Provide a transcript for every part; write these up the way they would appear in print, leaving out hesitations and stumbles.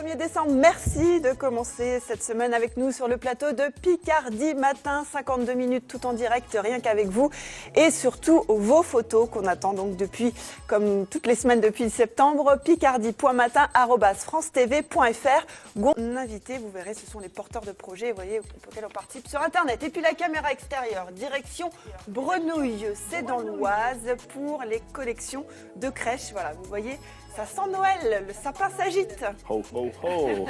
1er décembre. Merci de commencer cette semaine avec nous sur le plateau de Picardie Matin. 52 minutes tout en direct, rien qu'avec vous. Et surtout vos photos qu'on attend donc depuis, comme toutes les semaines depuis septembre, picardie.matin@francetv.fr. Mon invité, vous verrez, ce sont les porteurs de projets, vous voyez, auxquels on participe sur Internet. Et puis la caméra extérieure, direction Brenouille, c'est dans l'Oise pour les collections de crèches. Voilà, vous voyez, ça sent Noël, le sapin s'agite. Ho, ho, ho.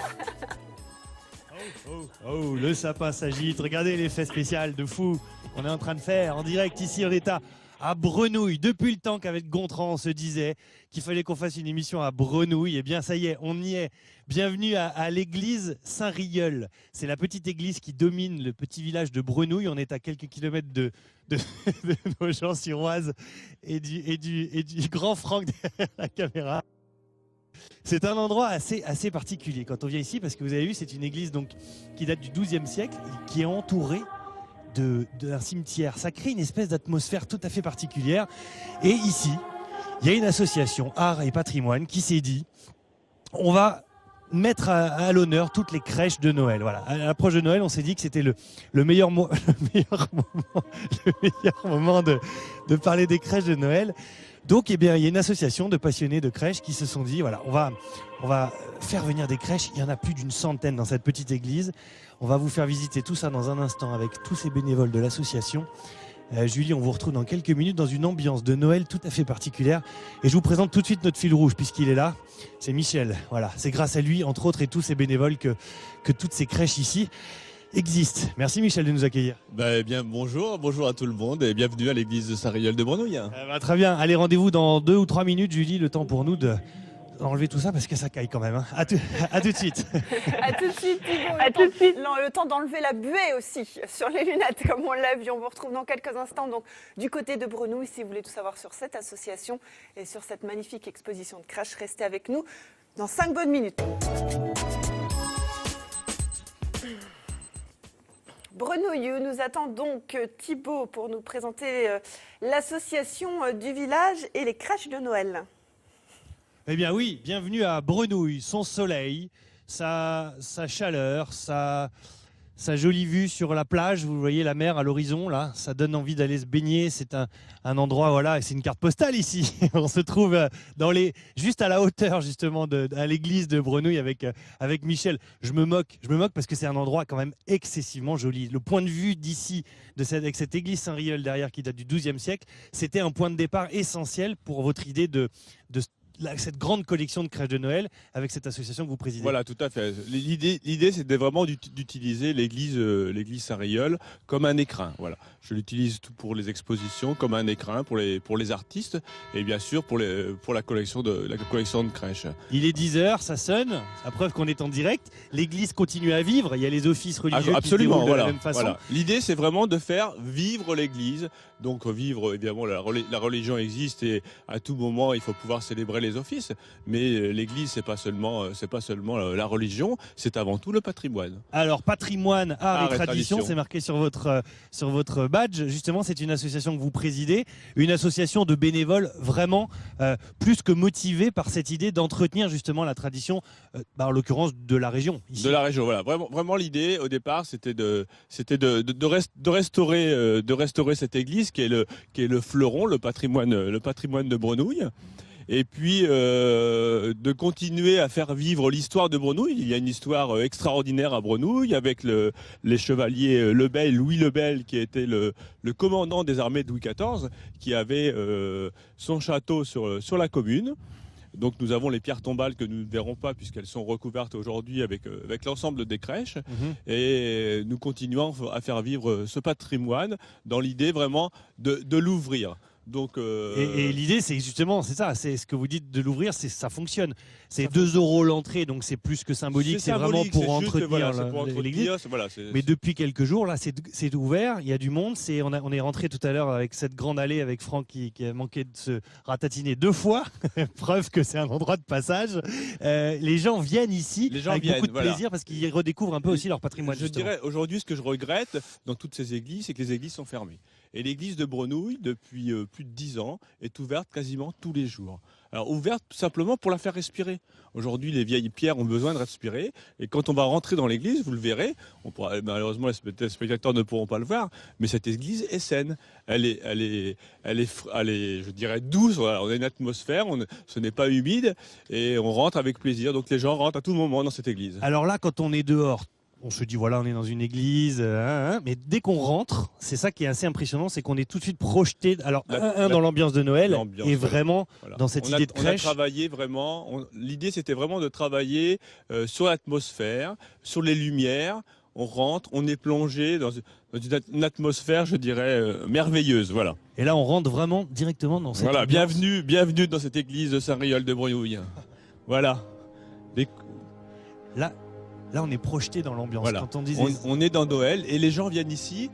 Oh, le sapin s'agite. Regardez l'effet spécial de fou. On est en train de faire en direct ici en état à Brenouille. Depuis le temps qu'avec Gontran, on se disait qu'il fallait qu'on fasse une émission à Brenouille. Eh bien, ça y est, on y est. Bienvenue à l'église Saint-Rieul. C'est la petite église qui domine le petit village de Brenouille. On est à quelques kilomètres de Nogent-sur-Oise et du grand Franck derrière la caméra. C'est un endroit assez particulier quand on vient ici, parce que vous avez vu, c'est une église donc, qui date du XIIe siècle, qui est entourée d'un cimetière. Ça crée une espèce d'atmosphère tout à fait particulière. Et ici, il y a une association Art et Patrimoine qui s'est dit, on va mettre à l'honneur toutes les crèches de Noël. Voilà. À l'approche de Noël, on s'est dit que c'était le meilleur moment de parler des crèches de Noël. Donc, eh bien, il y a une association de passionnés de crèches qui se sont dit, voilà, on va faire venir des crèches. Il y en a plus d'une centaine dans cette petite église. On va vous faire visiter tout ça dans un instant avec tous ces bénévoles de l'association. Julie, on vous retrouve dans quelques minutes dans une ambiance de Noël tout à fait particulière. Et je vous présente tout de suite notre fil rouge puisqu'il est là. C'est Michel. Voilà, c'est grâce à lui, entre autres, et tous ces bénévoles que toutes ces crèches ici existent. Merci Michel de nous accueillir. Eh bien, bonjour à tout le monde et bienvenue à l'église de Saint-Rieul de Brenouille. Très bien, allez, rendez-vous dans 2 ou 3 minutes, Julie, le temps pour nous d'enlever tout ça parce que ça caille quand même. Hein. À tout de suite. À tout de suite, Thibaut. Le temps d'enlever la buée aussi sur les lunettes, comme on l'a vu. On vous retrouve dans quelques instants donc, du côté de Brenouille. Si vous voulez tout savoir sur cette association et sur cette magnifique exposition de crèches, restez avec nous dans 5 bonnes minutes. Brenouille, nous attend donc Thibaut pour nous présenter l'association du village et les crèches de Noël. Eh bien oui, bienvenue à Brenouille, son soleil, sa chaleur, sa jolie vue sur la plage, vous voyez la mer à l'horizon là, ça donne envie d'aller se baigner, c'est un endroit, voilà, c'est une carte postale ici, on se trouve juste à la hauteur justement à l'église de Brenouille avec Michel. Je me moque parce que c'est un endroit quand même excessivement joli. Le point de vue d'ici, avec cette église Saint-Rieul derrière qui date du XIIe siècle, c'était un point de départ essentiel pour votre idée de cette grande collection de crèches de Noël avec cette association que vous présidez. Voilà, tout à fait. L'idée, c'était vraiment d'utiliser l'église Saint-Rieul comme un écrin. Voilà. Je l'utilise pour les expositions, comme un écrin pour les artistes et bien sûr pour la collection de crèches. Il est 10h, ça sonne. À preuve qu'on est en direct. L'église continue à vivre. Il y a les offices religieux qui se déroulent de la même façon. Voilà. L'idée, c'est vraiment de faire vivre l'église. Donc vivre, évidemment, la religion existe et à tout moment, il faut pouvoir célébrer les offices. Mais l'église, c'est pas seulement la religion, c'est avant tout le patrimoine. Alors patrimoine, art et tradition, c'est marqué sur votre badge. Justement, c'est une association que vous présidez, une association de bénévoles vraiment plus que motivés par cette idée d'entretenir justement la tradition, en l'occurrence de la région. Ici. De la région, voilà. Vraiment l'idée au départ, c'était de restaurer cette église qui est le fleuron, le patrimoine de Brenouille. Et puis de continuer à faire vivre l'histoire de Brenouille. Il y a une histoire extraordinaire à Brenouille avec les chevaliers Louis le Bel, qui était le commandant des armées de Louis XIV, qui avait son château sur la commune. Donc nous avons les pierres tombales que nous ne verrons pas puisqu'elles sont recouvertes aujourd'hui avec l'ensemble des crèches. Et nous continuons à faire vivre ce patrimoine dans l'idée vraiment de l'ouvrir. Donc, et l'idée, c'est justement, c'est ça, c'est ce que vous dites de l'ouvrir, ça fonctionne. C'est 2 € l'entrée, donc c'est plus que symbolique, c'est vraiment pour entretenir l'église. Mais depuis quelques jours, là, c'est ouvert, il y a du monde. On est rentré tout à l'heure avec cette grande allée avec Franck qui a manqué de se ratatiner 2 fois, preuve que c'est un endroit de passage. Les gens viennent ici avec beaucoup de plaisir parce qu'ils redécouvrent un peu aussi leur patrimoine. Je dirais aujourd'hui, ce que je regrette dans toutes ces églises, c'est que les églises sont fermées. Et l'église de Brenouille, depuis plus de 10 ans, est ouverte quasiment tous les jours. Alors ouverte tout simplement pour la faire respirer. Aujourd'hui, les vieilles pierres ont besoin de respirer. Et quand on va rentrer dans l'église, vous le verrez, malheureusement les spectateurs ne pourront pas le voir, mais cette église est saine. Elle est, je dirais, douce. Voilà, on a une atmosphère, ce n'est pas humide et on rentre avec plaisir. Donc les gens rentrent à tout moment dans cette église. Alors là, quand on est dehors, on se dit voilà, on est dans une église, mais dès qu'on rentre, c'est ça qui est assez impressionnant, c'est qu'on est tout de suite projeté. Alors dans l'ambiance de Noël et vraiment dans cette idée de crèche. On a travaillé vraiment. L'idée c'était vraiment de travailler sur l'atmosphère, sur les lumières. On rentre, on est plongé dans une atmosphère, je dirais, merveilleuse. Voilà. Et là, on rentre vraiment directement dans cette. Voilà, bienvenue dans cette église de Saint-Réol de Brenouille. Voilà. Là, on est projeté dans l'ambiance. Voilà. Quand on disait... on est dans Noël et les gens viennent ici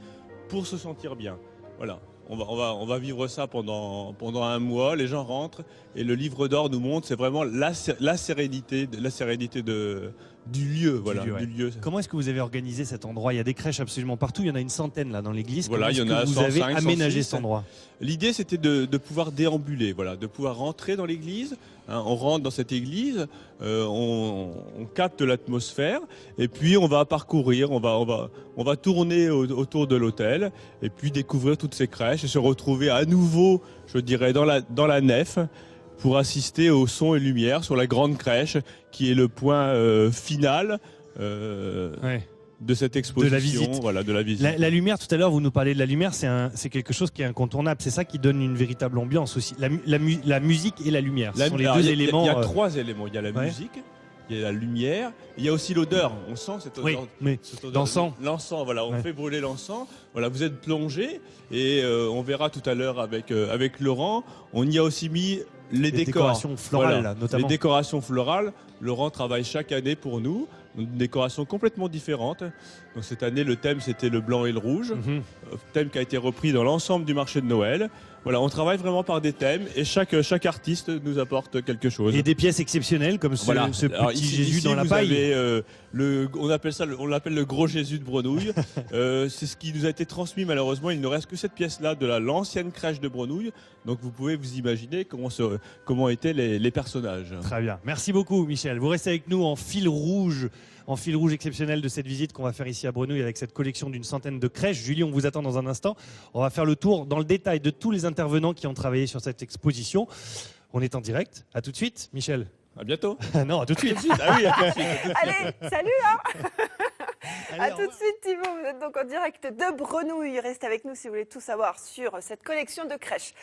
pour se sentir bien. Voilà. On va vivre ça pendant un mois. Les gens rentrent et le livre d'or nous montre, c'est vraiment la sérénité du lieu. Voilà, du lieu. Comment est-ce que vous avez organisé cet endroit? Il y a des crèches absolument partout. Il y en a une centaine là dans l'église. Voilà, il y en a. Vous avez aménagé cet endroit. L'idée, c'était de pouvoir déambuler, voilà, de pouvoir rentrer dans l'église. Hein, on rentre dans cette église, on capte l'atmosphère, et puis on va parcourir, on va tourner autour de l'autel, et puis découvrir toutes ces crèches et se retrouver à nouveau, je dirais, dans la nef, pour assister au son et lumière sur la grande crèche, qui est le point final. De cette exposition, de la visite. Voilà, de la visite. La lumière, tout à l'heure, vous nous parlez de la lumière, c'est quelque chose qui est incontournable. C'est ça qui donne une véritable ambiance aussi. La musique et la lumière, ce sont les deux éléments. Il y a trois éléments. Il y a la musique, il y a la lumière, il y a aussi l'odeur. On sent cette odeur. Oui, l'encens. L'encens, voilà. On fait brûler l'encens. Voilà, vous êtes plongé et on verra tout à l'heure avec Laurent. On y a aussi mis les décorations florales, voilà, notamment. Les décorations florales. Laurent travaille chaque année pour nous. Une décoration complètement différente. Donc cette année, le thème, c'était le blanc et le rouge. Thème qui a été repris dans l'ensemble du marché de Noël. Voilà, on travaille vraiment par des thèmes et chaque artiste nous apporte quelque chose. Et des pièces exceptionnelles comme ce petit Jésus dans la paille. On l'appelle le gros Jésus de Brenouille. C'est ce qui nous a été transmis malheureusement. Il ne reste que cette pièce-là de l'ancienne crèche de Brenouille. Donc vous pouvez vous imaginer comment étaient les personnages. Très bien. Merci beaucoup Michel. Vous restez avec nous en fil rouge exceptionnel de cette visite qu'on va faire ici à Brenouille avec cette collection d'une centaine de crèches. Julie, on vous attend dans un instant. On va faire le tour dans le détail de tous les intervenants qui ont travaillé sur cette exposition. On est en direct. À tout de suite, Michel. À bientôt. Non, à tout de suite. Ah oui, à tout de suite. Allez, salut à tout de suite Thibaut, vous êtes donc en direct de Brenouille. Restez avec nous si vous voulez tout savoir sur cette collection de crèches.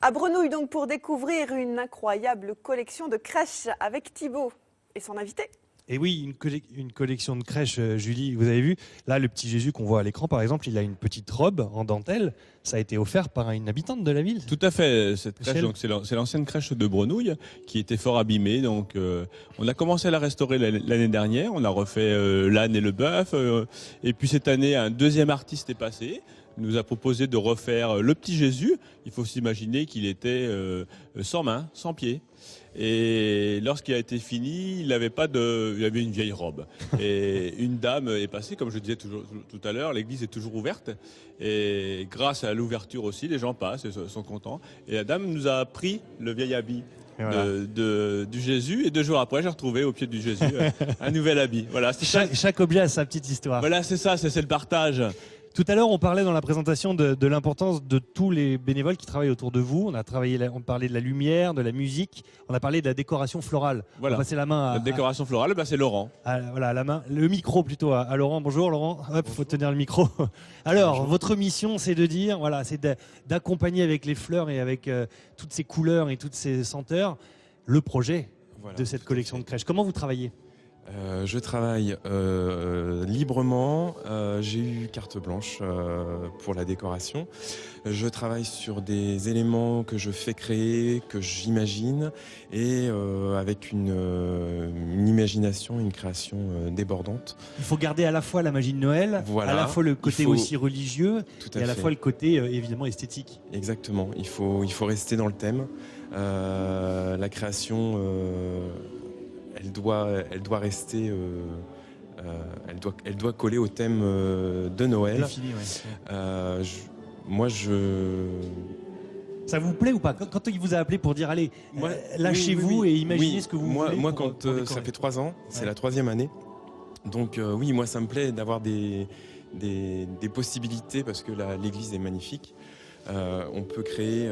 À Brenouille donc pour découvrir une incroyable collection de crèches avec Thibaut et son invité. Et oui, une collection de crèches, Julie, vous avez vu, là le petit Jésus qu'on voit à l'écran par exemple, il a une petite robe en dentelle, ça a été offert par une habitante de la ville. Tout à fait, cette crèche, donc, c'est l'ancienne crèche de Brenouille qui était fort abîmée, donc on a commencé à la restaurer l'année dernière, on a refait l'âne et le bœuf, et puis cette année un deuxième artiste est passé. Nous a proposé de refaire le petit Jésus. Il faut s'imaginer qu'il était sans main, sans pied. Et lorsqu'il a été fini, il avait une vieille robe. Et une dame est passée, comme je disais tout à l'heure, l'église est toujours ouverte. Et grâce à l'ouverture aussi, les gens passent et sont contents. Et la dame nous a pris le vieil habit. Du Jésus, et 2 jours après j'ai retrouvé au pied du Jésus un nouvel habit. Voilà, chaque objet a sa petite histoire. Voilà, c'est ça, c'est le partage. Tout à l'heure, on parlait dans la présentation de l'importance de tous les bénévoles qui travaillent autour de vous. On parlait de la lumière, de la musique, on a parlé de la décoration florale. Voilà. On va passer la main la décoration florale, c'est Laurent. Voilà, le micro plutôt à Laurent. Bonjour Laurent, il faut tenir le micro. Alors, bonjour. Votre mission, c'est de dire, voilà, c'est d'accompagner avec les fleurs et avec toutes ces couleurs et toutes ces senteurs le projet de cette collection de crèches. Comment vous travaillez ? Je travaille librement, j'ai eu carte blanche pour la décoration. Je travaille sur des éléments que je fais créer, que j'imagine, et avec une imagination, une création débordante. Il faut garder à la fois la magie de Noël, à la fois le côté aussi religieux, et à la fois le côté évidemment esthétique. Exactement, il faut rester dans le thème. La création... Elle doit rester, elle doit coller au thème de Noël. Défini, ouais. moi, Ça vous plaît ou pas? Quand il vous a appelé pour dire allez, Moi, lâchez-vous et imaginez Oui. ce que vous moi, voulez. Moi, pour quand décorer. ça fait 3 ans, c'est Ouais. la 3e année. Donc oui, moi, ça me plaît d'avoir des possibilités parce que l'église est magnifique. On peut créer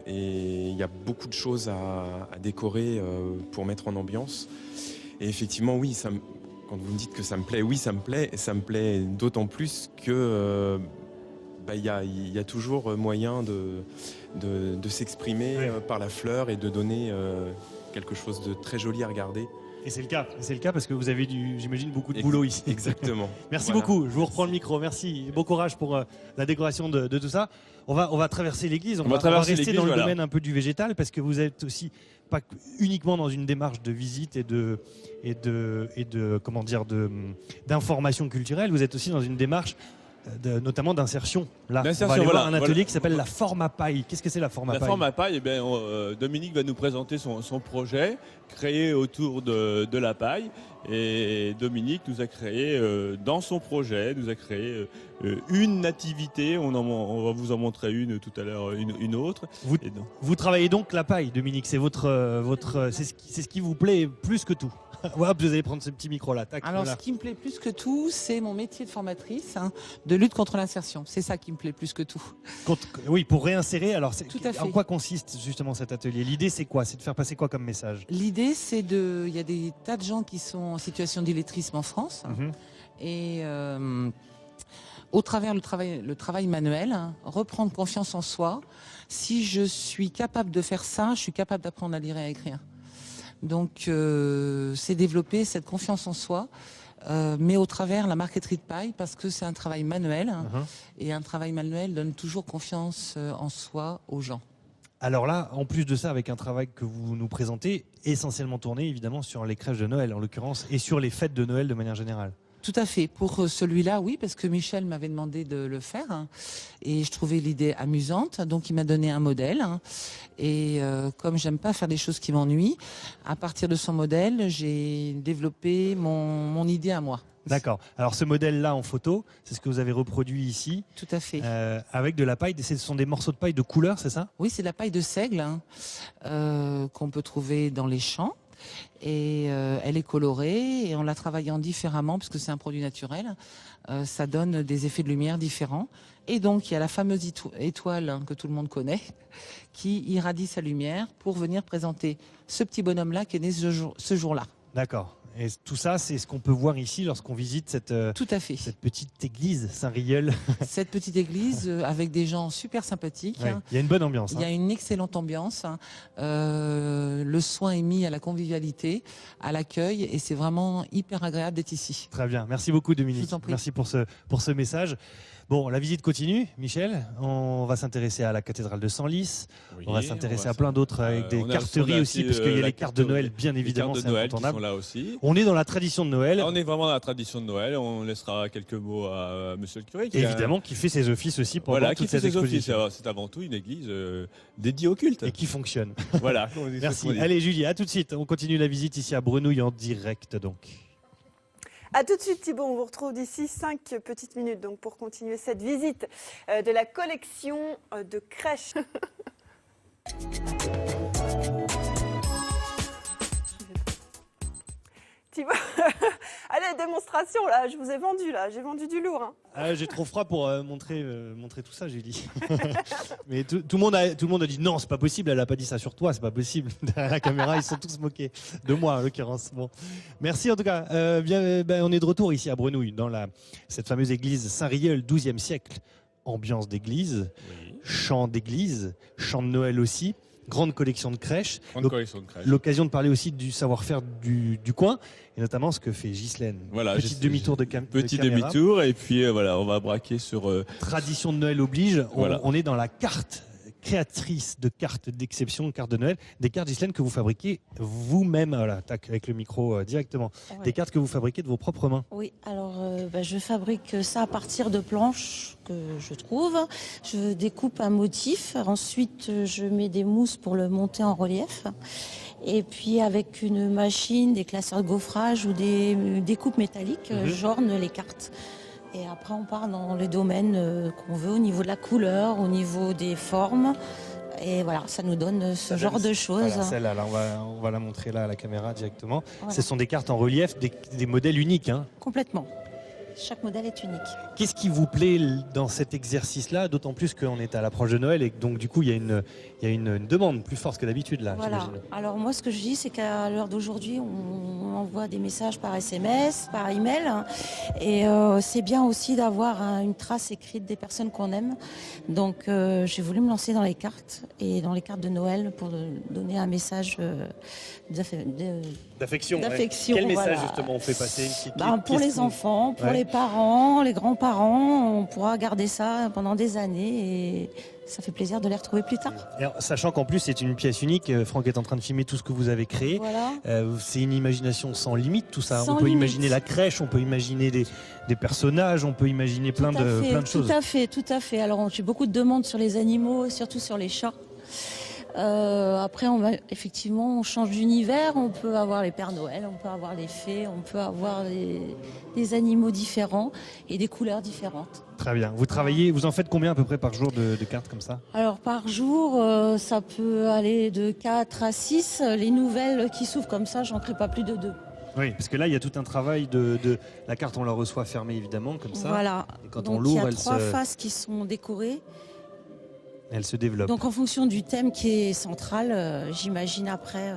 et il y a beaucoup de choses à décorer pour mettre en ambiance. Et effectivement, oui, quand vous me dites que ça me plaît, oui, ça me plaît. Et ça me plaît d'autant plus que il y a toujours moyen de s'exprimer Ouais. par la fleur et de donner quelque chose de très joli à regarder. Et c'est le cas. C'est le cas parce que vous avez j'imagine, beaucoup de boulot ici. Exactement. Merci Voilà. beaucoup. Je vous reprends le micro. Merci. Bon courage pour la décoration de tout ça. On va traverser l'église. On va traverser rester l'église, dans le voilà. domaine un peu du végétal parce que vous êtes aussi pas uniquement dans une démarche de visite et de comment dire d'information culturelle. Vous êtes aussi dans une démarche notamment d'insertion. Là, on va D'insertion, aller voir voilà, un atelier voilà. qui s'appelle la forme à paille. Qu'est-ce que c'est la forme à La paille? forme à paille, Dominique va nous présenter son projet créé autour de la paille. Et Dominique nous a créé, dans son projet, une nativité. On va vous en montrer une tout à l'heure, une autre. Et donc, Vous travaillez donc la paille, Dominique. C'est c'est ce qui vous plaît plus que tout. Hop, vous allez prendre ce petit micro là. Tac, Alors, voilà. ce qui me plaît plus que tout, c'est mon métier de formatrice de lutte contre l'insertion. C'est ça qui me plaît plus que tout. Oui, pour réinsérer. Alors, Tout à fait. en quoi consiste justement cet atelier? L'idée, c'est quoi? C'est de faire passer quoi comme message? L'idée, c'est il y a des tas de gens qui sont en situation d'illettrisme en France. Mhm. Et au travers le travail manuel, reprendre confiance en soi. Si je suis capable de faire ça, je suis capable d'apprendre à lire et à écrire. Donc, c'est développer cette confiance en soi, mais au travers la marqueterie de paille, parce que c'est un travail manuel. Mhm. Et un travail manuel donne toujours confiance en soi aux gens. Alors là, en plus de ça, avec un travail que vous nous présentez, essentiellement tourné évidemment sur les crèches de Noël en l'occurrence, et sur les fêtes de Noël de manière générale. Tout à fait. Pour celui-là, oui, parce que Michel m'avait demandé de le faire et je trouvais l'idée amusante. Donc, il m'a donné un modèle. Et comme j'aime pas faire des choses qui m'ennuient, à partir de son modèle, j'ai développé mon idée à moi. D'accord. Alors ce modèle-là en photo, c'est ce que vous avez reproduit ici, Tout à fait. avec de la paille. Ce sont des morceaux de paille de couleur, c'est ça? Oui, c'est de la paille de seigle qu'on peut trouver dans les champs. Et elle est colorée et en la travaillant différemment, parce que c'est un produit naturel, ça donne des effets de lumière différents. Et donc, il y a la fameuse étoile que tout le monde connaît, qui irradie sa lumière pour venir présenter ce petit bonhomme-là qui est né ce jour-là. D'accord. Et tout ça, c'est ce qu'on peut voir ici lorsqu'on visite cette Tout à fait. petite église Saint-Rieul. Cette petite église avec des gens super sympathiques. Ouais. Il y a une bonne ambiance. Il y a une excellente ambiance. Le soin est mis à la convivialité, à l'accueil, et c'est vraiment hyper agréable d'être ici. Très bien. Merci beaucoup, Dominique. Je vous en prie. Merci pour ce message. Bon, la visite continue, Michel. On va s'intéresser à la cathédrale de Senlis. On va s'intéresser à plein d'autres avec des carteries aussi, parce qu'il y a les cartes de Noël, bien évidemment, les c'est cartes de Noël qui sont incontournable. là aussi. On est dans la tradition de Noël, On est vraiment dans la tradition de Noël. On laissera quelques mots à Monsieur le curé. évidemment, qui fait ses offices aussi pendant Voilà, toute qui fait cette ses offices. exposition. Alors, c'est avant tout une église dédiée au culte. Et qui fonctionne. Voilà. Merci. Allez, Julie, à tout de suite. On continue la visite ici à Brenouille en direct, donc. A tout de suite Thibaut, on vous retrouve d'ici 5 petites minutes donc pour continuer cette visite de la collection de crèches. Thibaut, allez, démonstration là, je vous ai vendu là, j'ai vendu du lourd. Hein. Ah, j'ai trop froid pour montrer tout ça, Julie. Mais tout le monde a dit non, c'est pas possible. Elle a pas dit ça sur toi, c'est pas possible. Derrière la caméra, ils sont tous moqués de moi en l'occurrence. Bon, merci en tout cas. On est de retour ici à Brenouille dans cette fameuse église Saint-Rieul, 12e siècle. Ambiance d'église, chant d'église, chant de Noël aussi. Grande collection de crèches. Grande collection de crèches. L'occasion de parler aussi du savoir-faire du coin et notamment ce que fait Ghislaine. Voilà, Petite demi-tour de Petit caméra. demi-tour et puis voilà, on va braquer sur Tradition de Noël oblige. Voilà. On est dans la carte créatrice de cartes d'exception, cartes de Noël, des cartes Ghislaine que vous fabriquez vous-même. Voilà, tac, avec le micro directement. Ouais. Des cartes que vous fabriquez de vos propres mains. Oui, alors je fabrique ça à partir de planches que je trouve. Je découpe un motif. Ensuite, je mets des mousses pour le monter en relief. Et puis, avec une machine, des classeurs de gaufrage ou des découpes métalliques, j'orne les cartes. Et après, on part dans les domaines qu'on veut au niveau de la couleur, au niveau des formes. Et voilà, ça nous donne ce genre de choses. Voilà, celle-là, là, on va la montrer là à la caméra directement. Voilà. Ce sont des cartes en relief, des modèles uniques. Hein. Complètement. Chaque modèle est unique. Qu'est-ce qui vous plaît dans cet exercice-là, d'autant plus qu'on est à l'approche de Noël et que donc du coup il y a une demande plus forte que d'habitude là. Voilà. J'imagine. Alors moi, ce que je dis, c'est qu'à l'heure d'aujourd'hui, on envoie des messages par SMS, par email, et c'est bien aussi d'avoir une trace écrite des personnes qu'on aime. Donc j'ai voulu me lancer dans les cartes de Noël pour donner un message D'affection. d'affection. Quel message voilà. justement on fait passer Pour les enfants, pour les parents, les grands-parents, on pourra garder ça pendant des années et ça fait plaisir de les retrouver plus tard. Alors, sachant qu'en plus c'est une pièce unique, Franck est en train de filmer tout ce que vous avez créé. Voilà. C'est une imagination sans limite tout ça. Sans on peut limite. imaginer la crèche, on peut imaginer des personnages, on peut imaginer plein de choses. Tout à fait. Alors j'ai beaucoup de demandes sur les animaux, surtout sur les chats. Après, on change d'univers. On peut avoir les Pères Noël, on peut avoir les fées, on peut avoir des animaux différents et des couleurs différentes. Très bien. Vous en faites combien à peu près par jour de cartes comme ça? Alors par jour, ça peut aller de 4 à 6. Les nouvelles qui s'ouvrent comme ça, j'en crée pas plus de 2. Oui, parce que là, il y a tout un travail la carte, on la reçoit fermée évidemment, comme ça. Voilà. Et quand Donc on l'ouvre, il y a 3 faces qui sont décorées. Elle se développe. Donc en fonction du thème qui est central, j'imagine après.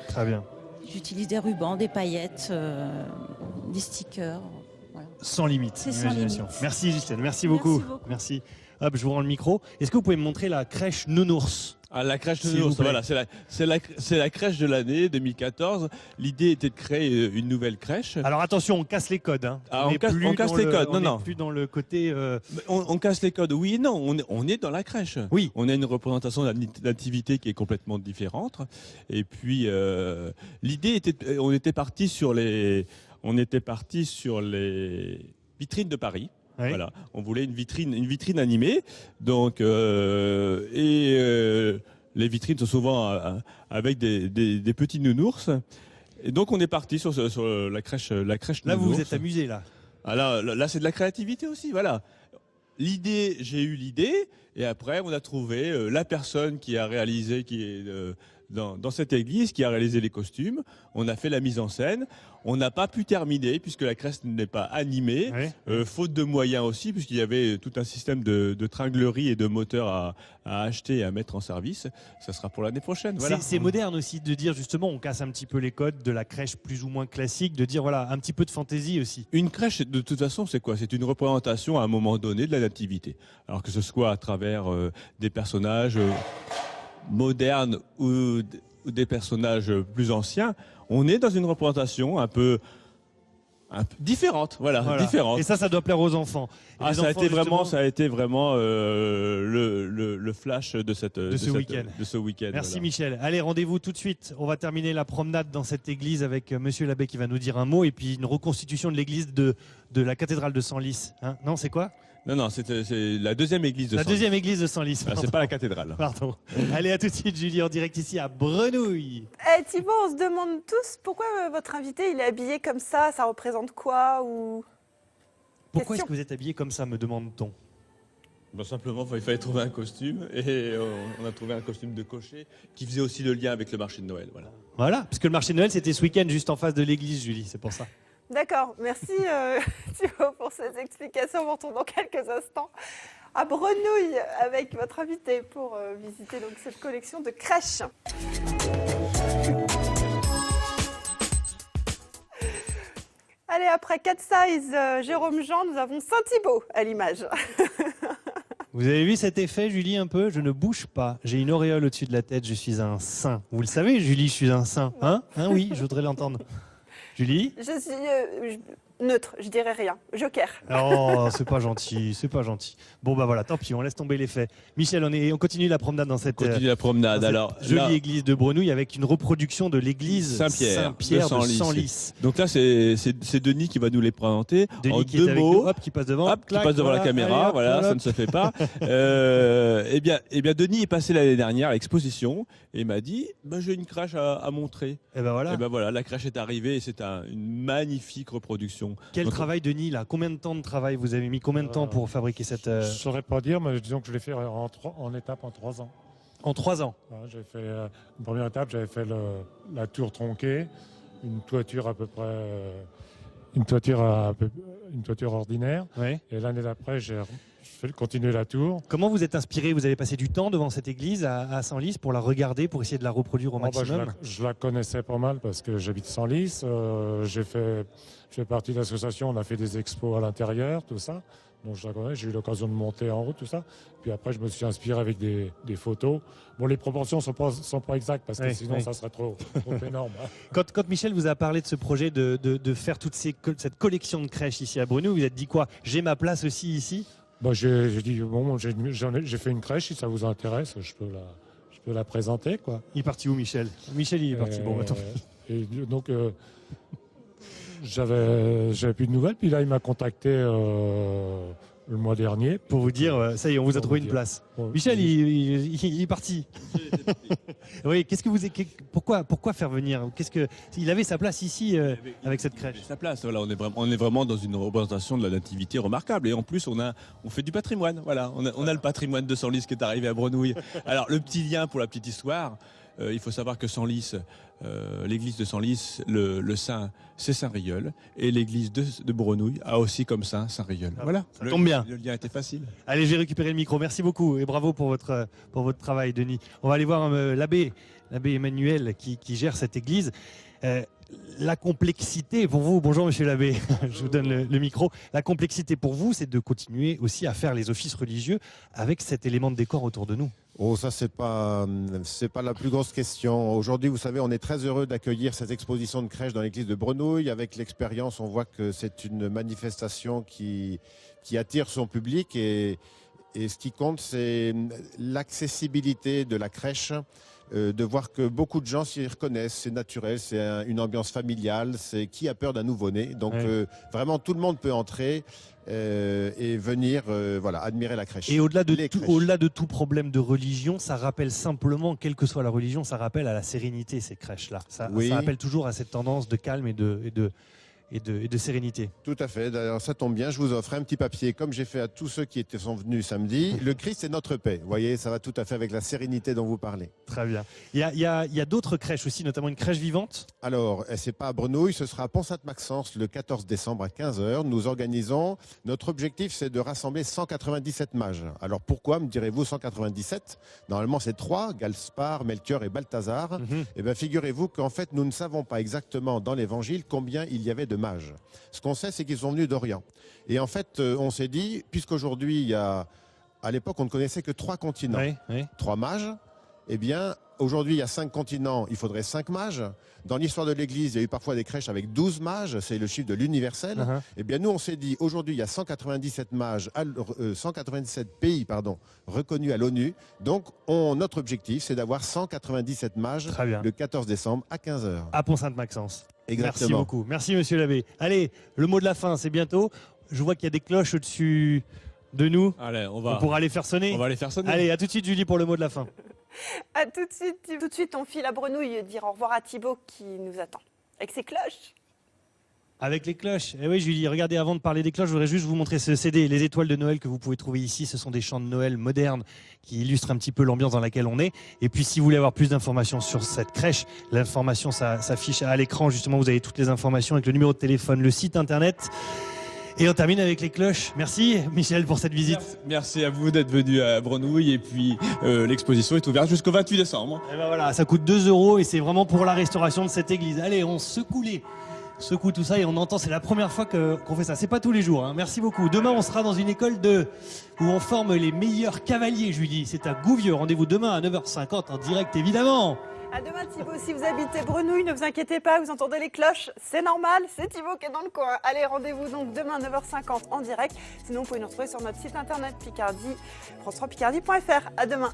Très bien. J'utilise des rubans, des paillettes, des stickers. Voilà. Sans limite, C'est sans l'imagination. limite. Merci Justine, merci beaucoup. Merci. Hop, je vous rends le micro. Est-ce que vous pouvez me montrer la crèche Nounours? La crèche S'il Nounours, vous plaît. voilà, c'est la crèche de l'année 2014. L'idée était de créer une nouvelle crèche. Alors attention, on casse les codes. Hein. Ah, on casse les codes, on non. n'est plus dans le côté... On casse les codes, oui et non, on est dans la crèche. Oui. On a une représentation de la nativité qui est complètement différente. Et puis, l'idée était, on était parti sur les vitrines de Paris. Oui. Voilà, on voulait une vitrine animée. Donc, les vitrines sont souvent avec des petits nounours. Et donc, on est parti sur la crèche nounours. Là, vous vous êtes amusé, là. Ah là, c'est de la créativité aussi, voilà. J'ai eu l'idée, et après, on a trouvé la personne qui a réalisé, qui est dans cette église, qui a réalisé les costumes. On a fait la mise en scène. On n'a pas pu terminer puisque la crèche n'est pas animée, faute de moyens aussi, puisqu'il y avait tout un système de tringlerie et de moteurs à acheter et à mettre en service. Ça sera pour l'année prochaine. Voilà. C'est moderne aussi de dire justement, on casse un petit peu les codes de la crèche plus ou moins classique, de dire voilà, un petit peu de fantaisie aussi. Une crèche, de toute façon, c'est quoi? C'est une représentation à un moment donné de la nativité. Alors que ce soit à travers des personnages modernes ou des personnages plus anciens, on est dans une représentation un peu différente, voilà. Différente. Et ça doit plaire aux enfants. Ah, ça a été vraiment le flash de ce week-end. Merci voilà. Michel. Allez, rendez-vous tout de suite. On va terminer la promenade dans cette église avec Monsieur l'abbé qui va nous dire un mot et puis une reconstitution de l'église de la cathédrale de Senlis. Hein, non, c'est quoi? Non, c'est la deuxième église de Senlis. La deuxième église de Senlis. Ah, c'est pas la cathédrale. Pardon. Allez, à tout de suite, Julie, en direct ici à Brenouille. Thibaut, on se demande tous pourquoi votre invité il est habillé comme ça représente quoi ou... Pourquoi est-ce Question. que vous êtes habillé comme ça, me demande-t-on? Simplement, il fallait trouver un costume et on a trouvé un costume de cocher qui faisait aussi le lien avec le marché de Noël. Voilà, parce que le marché de Noël, c'était ce week-end juste en face de l'église, Julie, c'est pour ça. D'accord, merci Thibaut pour ces explications. On vous retrouve dans quelques instants à Brenouille avec votre invité pour visiter donc cette collection de crèches. Allez, après Cat Size, Jérôme Jean, nous avons Saint-Thibaut à l'image. Vous avez vu cet effet, Julie, un peu? Je ne bouge pas. J'ai une auréole au-dessus de la tête. Je suis un saint. Vous le savez, Julie, je suis un saint. Hein? Oui, je voudrais l'entendre. Julie? Je suis neutre, je dirais rien. Joker. Oh, c'est pas gentil, c'est pas gentil. Bon, bah voilà, tant pis, on laisse tomber les faits. Michel, on continue la promenade dans cette, jolie église de Brenouille avec une reproduction de l'église Saint-Pierre de Senlis. Donc là, c'est Denis qui va nous les présenter. Denis en qui deux est avec mots, nous, hop, qui passe devant, qui passe devant la caméra. allez, voilà, hop. ça ne se fait pas. Eh bien, Denis est passé l'année dernière à l'exposition et m'a dit j'ai une crèche à montrer. Et ben voilà. Et ben voilà, la crèche est arrivée et c'est une magnifique reproduction construction. Quel Donc, travail, Denis, là? Combien de temps de travail vous avez mis? Combien de temps pour fabriquer cette... Je ne saurais pas dire, mais disons que je l'ai fait en étapes en 3 ans. En 3 ans? J'ai fait une première étape, j'avais fait la tour tronquée, une toiture à peu près, une toiture ordinaire. Ouais. Et l'année d'après, j'ai continué la tour. Comment vous êtes inspiré? Vous avez passé du temps devant cette église à Senlis pour la regarder, pour essayer de la reproduire au maximum? Je la connaissais pas mal parce que j'habite Senlis. Je fais partie de l'association, on a fait des expos à l'intérieur, tout ça. Donc je la connais, j'ai eu l'occasion de monter en haut, tout ça. Puis après, je me suis inspiré avec des photos. Bon, les proportions sont pas exactes parce que sinon, ça serait trop énorme. Quand Michel vous a parlé de ce projet de faire cette collection de crèches ici à Brunouille, vous vous êtes dit quoi? J'ai ma place aussi ici? J'ai dit, bon, j'ai fait une crèche, si ça vous intéresse, je peux la présenter, quoi. Il est parti où, Michel? Michel, il est parti. Bon, attends. Et donc, j'avais plus de nouvelles. Puis là, il m'a contacté le mois dernier. Pour vous dire, ça y est, on vous a trouvé une place. Ouais. Michel, il est parti. Oui, pourquoi faire venir? Il avait sa place ici avec cette crèche. Sa place, voilà, on est vraiment dans une représentation de la nativité remarquable. Et en plus, on fait du patrimoine. Voilà, on a le patrimoine de Senlis qui est arrivé à Brunouille. Alors, le petit lien pour la petite histoire, il faut savoir que Senlis, l'église de Senlis, le saint, c'est Saint-Rieul. Et l'église de Brunouille a aussi comme saint Saint-Rieul. Voilà. Ça tombe bien. Le lien était facile. Allez, j'ai récupéré le micro. Merci beaucoup et bravo pour votre travail, Denis. On va aller voir l'abbé Emmanuel qui gère cette église. La complexité pour vous, bonjour monsieur l'abbé, je vous donne le micro. La complexité pour vous, c'est de continuer aussi à faire les offices religieux avec cet élément de décor autour de nous. Oh, ça, c'est pas la plus grosse question. Aujourd'hui, vous savez, on est très heureux d'accueillir cette exposition de crèche dans l'église de Brunouille. Avec l'expérience, on voit que c'est une manifestation qui attire son public et ce qui compte, c'est l'accessibilité de la crèche. De voir que beaucoup de gens s'y reconnaissent, c'est naturel, c'est une ambiance familiale, c'est qui a peur d'un nouveau-né. Donc vraiment tout le monde peut entrer et venir admirer la crèche. Et au-delà de tout problème de religion, ça rappelle simplement, quelle que soit la religion, ça rappelle à la sérénité ces crèches-là. Ça rappelle toujours à cette tendance de calme et de sérénité. Tout à fait. D'ailleurs, ça tombe bien. Je vous offre un petit papier, comme j'ai fait à tous ceux qui sont venus samedi. Le Christ est notre paix. Vous voyez, ça va tout à fait avec la sérénité dont vous parlez. Très bien. Il y a d'autres crèches aussi, notamment une crèche vivante. Alors, c'est pas à Brunouille, ce sera à Pont-Sainte-Maxence le 14 décembre à 15h. Nous organisons, notre objectif, c'est de rassembler 197 mages. Alors, pourquoi, me direz-vous, 197? Normalement, c'est 3, Gaspard, Melchior et Balthazar. Eh bien, figurez-vous qu'en fait, nous ne savons pas exactement dans l'évangile combien il y avait de mages. Ce qu'on sait, c'est qu'ils sont venus d'Orient. Et en fait, on s'est dit, puisqu'aujourd'hui, à l'époque, on ne connaissait que 3 continents, 3 mages, eh bien, aujourd'hui, il y a 5 continents, il faudrait 5 mages. Dans l'histoire de l'Église, il y a eu parfois des crèches avec 12 mages, c'est le chiffre de l'universel. Eh bien, nous, on s'est dit, aujourd'hui, il y a 197 mages, 197 pays, reconnus à l'ONU. Donc, notre objectif, c'est d'avoir 197 mages le 14 décembre à 15h. À Pont-Sainte-Maxence. Exactement. Merci beaucoup. Merci, monsieur l'abbé. Allez, le mot de la fin, c'est bientôt. Je vois qu'il y a des cloches au-dessus de nous. Allez, on pourra les faire sonner. On va les faire sonner. Allez, à tout de suite, Julie, pour le mot de la fin. À tout de suite. Tout de suite, on file à Brunouille dire au revoir à Thibaut qui nous attend avec ses cloches. Avec les cloches. Eh oui, Julie, regardez, avant de parler des cloches, je voudrais juste vous montrer ce CD, Les Étoiles de Noël, que vous pouvez trouver ici. Ce sont des chants de Noël modernes qui illustrent un petit peu l'ambiance dans laquelle on est. Et puis, si vous voulez avoir plus d'informations sur cette crèche, l'information s'affiche à l'écran. Justement, vous avez toutes les informations avec le numéro de téléphone, le site internet. Et on termine avec les cloches. Merci, Michel, pour cette visite. Merci à vous d'être venu à Brunouille. Et puis, l'exposition est ouverte jusqu'au 28 décembre. Et ben voilà, ça coûte 2 € et c'est vraiment pour la restauration de cette église. Allez, on secoue tout ça et on entend, c'est la première fois qu'on fait ça. C'est pas tous les jours, hein. Merci beaucoup. Demain, on sera dans une école où on forme les meilleurs cavaliers, Julie. C'est à Gouvieux. Rendez-vous demain à 9h50 en direct, évidemment. À demain, Thibaut. Si vous habitez Brunouille, ne vous inquiétez pas, vous entendez les cloches, c'est normal, c'est Thibaut qui est dans le coin. Allez, rendez-vous donc demain à 9h50 en direct. Sinon, vous pouvez nous retrouver sur notre site internet Picardie, france3picardie.fr. À demain.